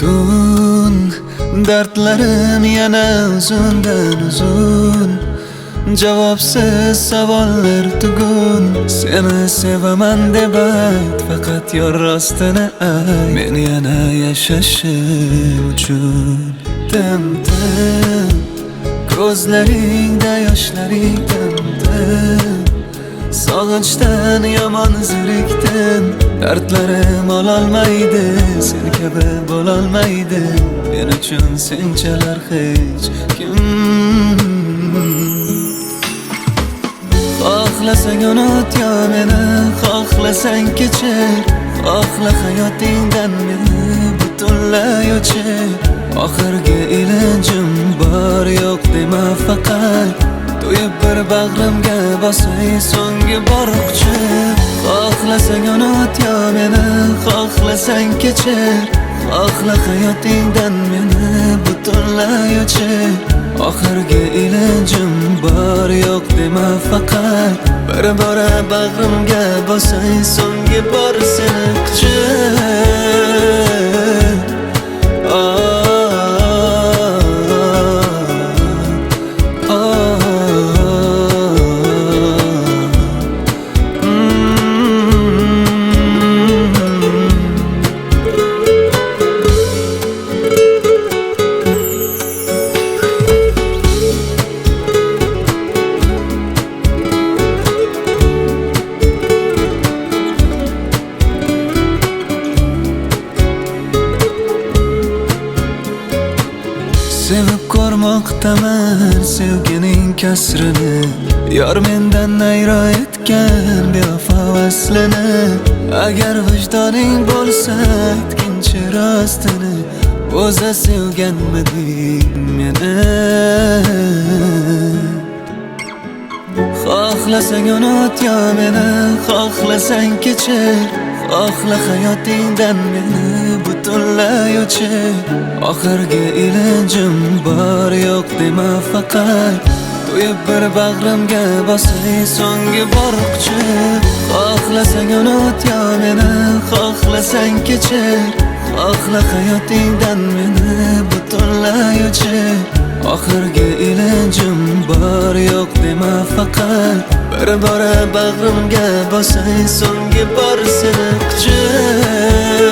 Butun dardlarim yana uzundan uzun, javobsiz savollar tugun. Seni sevaman deb ayt, faqat yor rostini ayt. Men yana yashashim uchun tim-tim ko'zlaringda yoshlaring tim-tim. Sog'inchdan yomon zerikdim, dardlarim ololmaydi, sen kabi bo'lolmaydi. Men uchun senchalar hech kim. Xohlasang unut yo meni, xohlasang kechir, xohla hayotingdan meni butunlay o'chir. Oxirgi ilinjim bor yo'q dema faqat, to'yib bir bag'rimga bosay so'nggi boriqchi. Xohlasang unut yo meni, xohlasang kechir, xohla hayotingdan meni butunlay o'chir. Oxirgi ilinjim bor yo'q dema faqat, bir bora bag'rimga bosay so'nggi bor seni quchib. Sevib ko'rmoqdaman sevgining kasrini, yor mendan ayro etgan bevafo aslini. Agar vijdoning bo'lsa aytginchi rostini, o'zi sevganmiding meni? Xohlasang unut yo meni, xohlasang kechir, xohla hayotingdan meni butunlay o'chir. Oxirgi ilinjim bor yo'q dema faqat, to'yib bir bag'rimga bosay so'nggi boriqchi. Xohlasang unut yo meni, xohlasang kechir, xohla hayotingdan meni butunlay o'chir. Oxirgi ilinjim bor yo'q dema faqat, bir bora bag'rimga bosay so'nggi bor seni quchib.